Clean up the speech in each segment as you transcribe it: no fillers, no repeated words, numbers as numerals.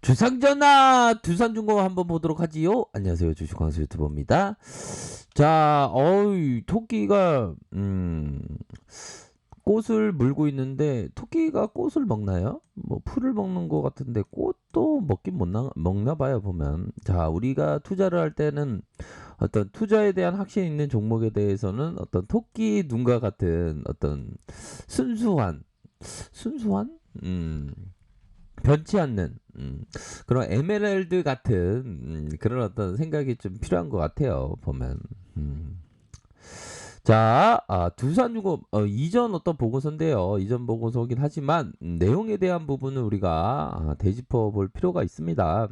주상전화 두산중공 한번 보도록 하지요. 안녕하세요, 주식광수 유튜버입니다. 자, 토끼가 꽃을 물고 있는데 토끼가 꽃을 먹나요? 뭐 풀을 먹는 것 같은데 꽃도 먹긴 먹나 봐요 보면. 자, 우리가 투자를 할 때는 어떤 투자에 대한 확신이 있는 종목에 대해서는 어떤 토끼 눈과 같은 어떤 순수한 순수한 변치 않는 그런 에메랄드 같은 그런 어떤 생각이 좀 필요한 것 같아요 보면. 자, 두산중공 이전 어떤 보고서인데요. 이전 보고서긴 하지만 내용에 대한 부분은 우리가 되짚어 볼 필요가 있습니다.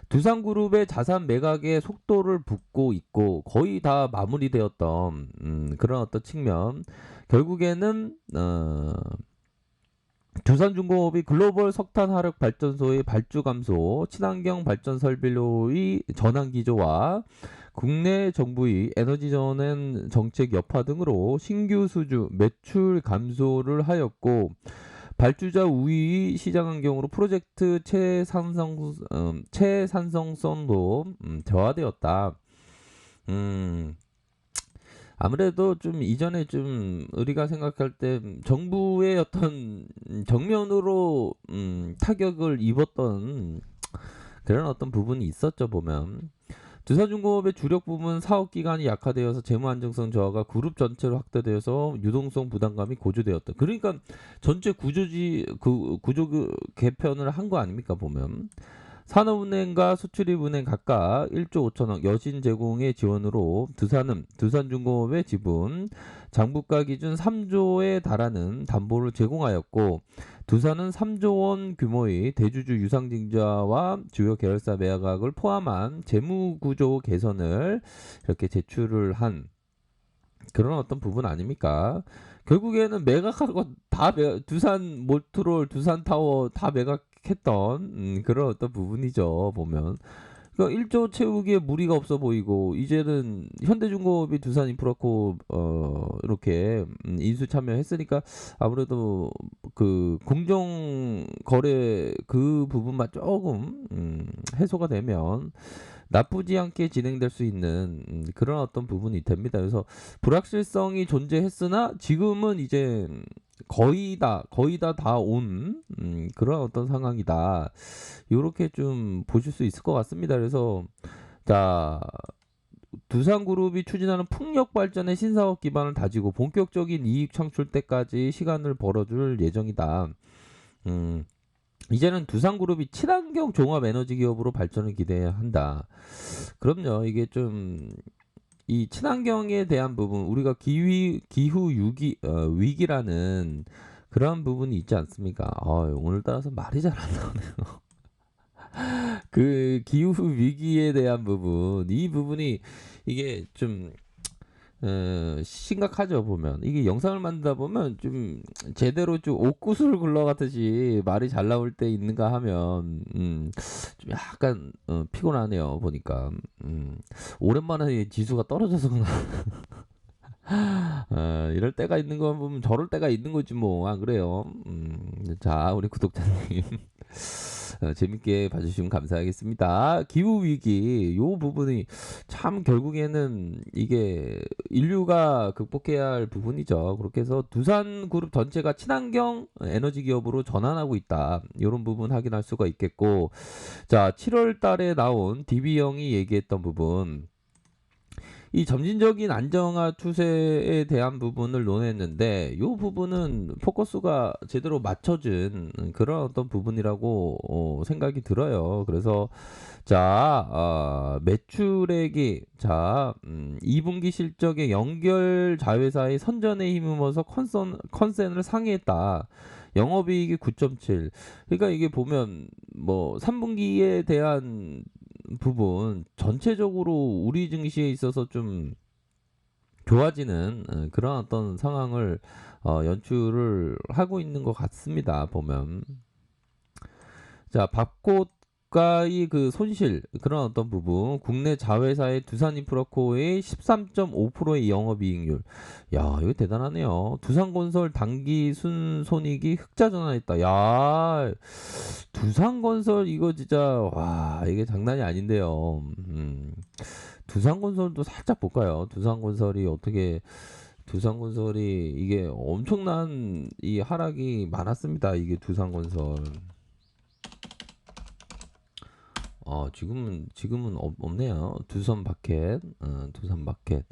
두산그룹의 자산 매각의 속도를 붓고 있고 거의 다 마무리되었던 그런 어떤 측면. 결국에는 두산중공업이 글로벌 석탄 화력 발전소의 발주 감소, 친환경 발전 설비료의 전환 기조와 국내 정부의 에너지 전환 정책 여파 등으로 신규 수주 매출 감소를 하였고 발주자 우위 시장 환경으로 프로젝트 채산성성도 저하되었다. 음, 아무래도 좀 이전에 좀 우리가 생각할 때 정부의 어떤 정면으로 타격을 입었던 그런 어떤 부분이 있었죠 보면. 두산중공업의 주력 부분 사업 기간이 약화되어서 재무 안정성 저하가 그룹 전체로 확대되어서 유동성 부담감이 고조되었다. 그러니까 전체 구조 개편을 한 거 아닙니까 보면. 산업은행과 수출입은행 각각 1조 5천억 여신 제공의 지원으로 두산중공업의 지분 장부가 기준 3조에 달하는 담보를 제공하였고 두산은 3조 원 규모의 대주주 유상증자와 주요 계열사 매각을 포함한 재무구조 개선을 이렇게 제출을 한 그런 어떤 부분 아닙니까? 결국에는 매각하고 두산 몰트롤, 두산타워 다 매각했던 그런 어떤 부분이죠 보면. 그러니까 1조 채우기에 무리가 없어 보이고 이제는 현대중공업이 두산인프라코 이렇게 인수 참여했으니까 아무래도 그 공정 거래 그 부분만 조금 해소가 되면 나쁘지 않게 진행될 수 있는 그런 어떤 부분이 됩니다. 그래서 불확실성이 존재했으나 지금은 이제 거의 다 온 그런 어떤 상황이다. 요렇게 좀 보실 수 있을 것 같습니다. 그래서 자, 두산그룹이 추진하는 풍력 발전의 신사업 기반을 다지고 본격적인 이익 창출 때까지 시간을 벌어줄 예정이다. 음, 이제는 두산그룹이 친환경 종합 에너지 기업으로 발전을 기대한다. 그럼요. 이게 좀 이 친환경에 대한 부분 우리가 기후 위기라는 그런 부분이 있지 않습니까? 오늘따라서 말이 잘 안 나오네요. 그 기후 위기에 대한 부분 이 부분이 이게 좀 심각하죠 보면. 이게 영상을 만들다 보면 좀 제대로 좀 옥구슬 굴러가듯이 말이 잘 나올 때 있는가 하면 좀 약간 피곤하네요 보니까. 오랜만에 지수가 떨어져서 그런가. 이럴 때가 있는 거 보면 저럴 때가 있는 거지 뭐. 안 그래요? 자, 우리 구독자님 재밌게 봐주시면 감사하겠습니다. 기후 위기 요 부분이 참 결국에는 이게 인류가 극복해야 할 부분이죠. 그렇게 해서 두산그룹 전체가 친환경 에너지 기업으로 전환하고 있다. 이런 부분 확인할 수가 있겠고, 자 7월 달에 나온 DB형이 얘기했던 부분. 이 점진적인 안정화 추세에 대한 부분을 논했는데 이 부분은 포커스가 제대로 맞춰진 그런 어떤 부분이라고 생각이 들어요. 그래서 자 매출액이 2분기 실적의 연결 자회사의 선전에 힘입어서 컨센을 상회했다. 영업이익이 9.7. 그러니까 이게 보면 뭐 3분기에 대한 부분 전체적으로 우리 증시에 있어서 좀 좋아지는 그런 어떤 상황을 연출을 하고 있는 것 같습니다. 보면 자 밥꽃 국가의 그 손실 그런 어떤 부분 국내 자회사의 두산인프라코의 13.5%의 영업이익률. 야 이거 대단하네요. 두산건설 당기 순손익이 흑자 전환했다. 야 두산건설 이거 진짜 와 이게 장난이 아닌데요. 두산건설도 살짝 볼까요? 두산건설이 어떻게 두산건설이 이게 엄청난 이 하락이 많았습니다. 이게 두산건설. 지금은 없네요. 두산마켓, 두산마켓.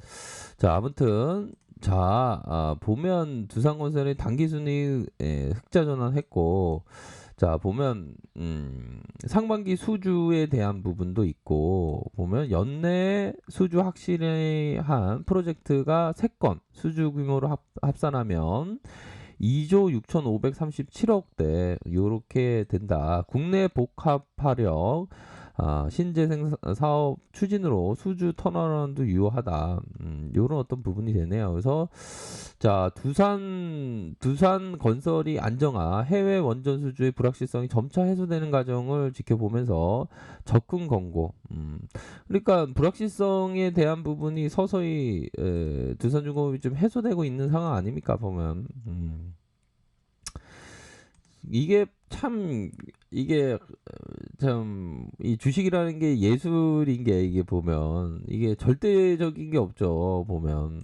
자, 아무튼 자, 보면 두산건설이 당기순이익 흑자 전환했고, 자, 보면 상반기 수주에 대한 부분도 있고, 보면 연내 수주 확실한 프로젝트가 3건 수주 규모로 합산하면 2조 6,537억대 요렇게 된다. 국내 복합화력 신재생 사업 추진으로 수주 턴어라운드 유효하다. 요런 어떤 부분이 되네요. 그래서 자 두산 건설이 안정화 해외 원전 수주의 불확실성이 점차 해소되는 과정을 지켜보면서 접근 권고. 그러니까 불확실성에 대한 부분이 서서히 두산중공업이 좀 해소되고 있는 상황 아닙니까 보면. 이게 참 이게 참 이 주식이라는 게 예술인 게 이게 보면 이게 절대적인 게 없죠 보면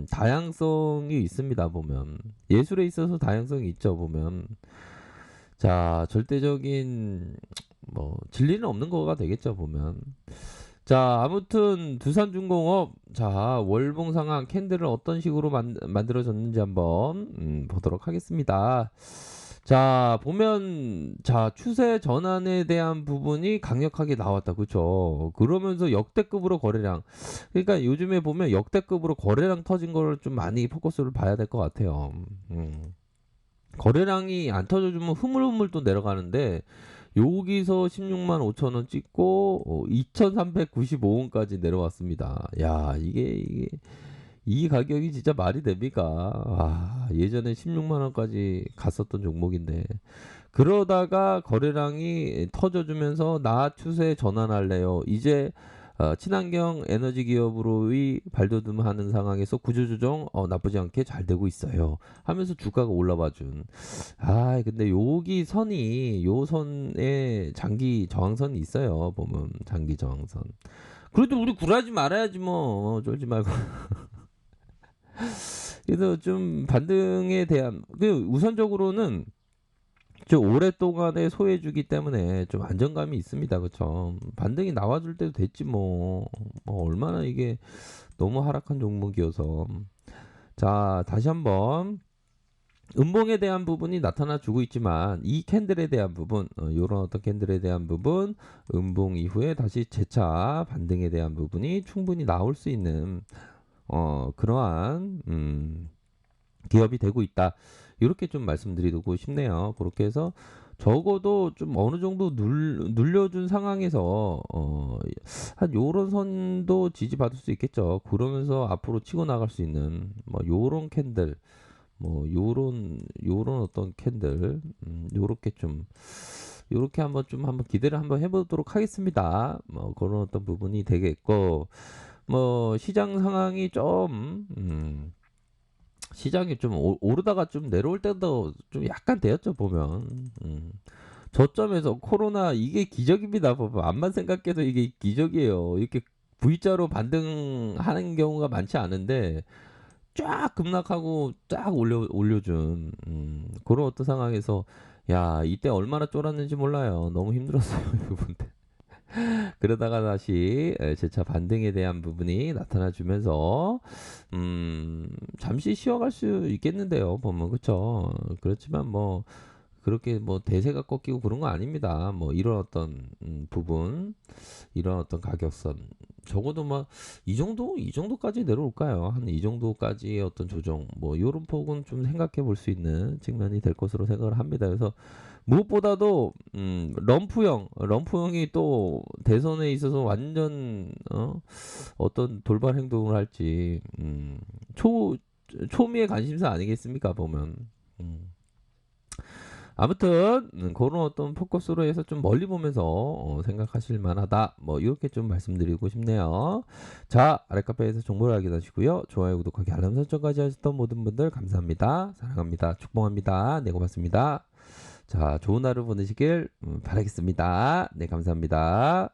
다양성이 있습니다 보면 예술에 있어서 다양성이 있죠 보면 자 절대적인 뭐 진리는 없는 거가 되겠죠 보면 자 아무튼 두산중공업 자 월봉 상황 캔들을 어떤 식으로 만들어졌는지 한번 보도록 하겠습니다. 자 보면 자 추세 전환에 대한 부분이 강력하게 나왔다 그쵸 그러면서 역대급으로 거래량 그러니까 요즘에 보면 역대급으로 거래량 터진 거를 좀 많이 포커스를 봐야 될 것 같아요. 거래량이 안 터져주면 흐물흐물 또 내려가는데 여기서 16만 5천 원 찍고 2,395원까지 내려왔습니다. 야 이게 이 가격이 진짜 말이 됩니까? 예전에 16만 원까지 갔었던 종목인데 그러다가 거래량이 터져주면서 나 추세 전환할래요. 이제 친환경 에너지 기업으로의 발돋움하는 상황에서 구조조정 나쁘지 않게 잘 되고 있어요. 하면서 주가가 올라와준. 근데 여기 선이 요 선에 장기 저항선이 있어요. 보면 장기 저항선. 그래도 우리 굴하지 말아야지 뭐 쫄지 말고. 그래서 좀 반등에 대한 우선적으로는 좀 오랫동안의 소외주기 때문에 좀 안정감이 있습니다. 그쵸? 반등이 나와줄 때도 됐지 뭐 얼마나 이게 너무 하락한 종목이어서 자 다시 한번 음봉에 대한 부분이 나타나 주고 있지만 이 캔들에 대한 부분 요런 어떤 캔들에 대한 부분 음봉 이후에 다시 재차 반등에 대한 부분이 충분히 나올 수 있는 그러한 기업이 되고 있다. 이렇게 좀 말씀드리고 싶네요. 그렇게 해서 적어도 좀 어느 정도 눌려준 상황에서 한 요런 선도 지지받을 수 있겠죠. 그러면서 앞으로 치고 나갈 수 있는 뭐 요런 캔들 뭐 요런 어떤 캔들 요렇게 좀 요렇게 한번 기대를 한번 해보도록 하겠습니다. 뭐 그런 어떤 부분이 되겠고 뭐 시장 상황이 좀 시장이 좀 오르다가 좀 내려올 때도 좀 약간 되었죠 보면 저점에서 코로나 이게 기적입니다 보면 암만 생각해도 이게 기적이에요. 이렇게 V자로 반등하는 경우가 많지 않은데 쫙 급락하고 쫙 올려준 그런 어떤 상황에서 야 이때 얼마나 쫄았는지 몰라요. 너무 힘들었어요 이 부분들. 그러다가 다시 재차 반등에 대한 부분이 나타나 주면서 잠시 쉬어갈 수 있겠는데요 보면 그쵸 그렇지만 뭐 그렇게 뭐 대세가 꺾이고 그런 거 아닙니다. 뭐 이런 어떤 부분 이런 어떤 가격선 적어도 막 이 정도까지 내려올까요? 한 이 정도까지의 어떤 조정 뭐 이런 폭은 좀 생각해 볼 수 있는 측면이 될 것으로 생각을 합니다. 그래서 무엇보다도 럼프형이 또 대선에 있어서 완전 어떤 돌발 행동을 할지 초미의 관심사 아니겠습니까 보면 아무튼 그런 어떤 포커스로 해서 좀 멀리 보면서 생각하실 만하다. 뭐 이렇게 좀 말씀드리고 싶네요. 자, 아래 카페에서 정보를 확인하시고요. 좋아요, 구독하기, 알람 설정까지 하셨던 모든 분들 감사합니다. 사랑합니다. 축복합니다. 네, 고맙습니다. 자, 좋은 하루 보내시길 바라겠습니다. 네, 감사합니다.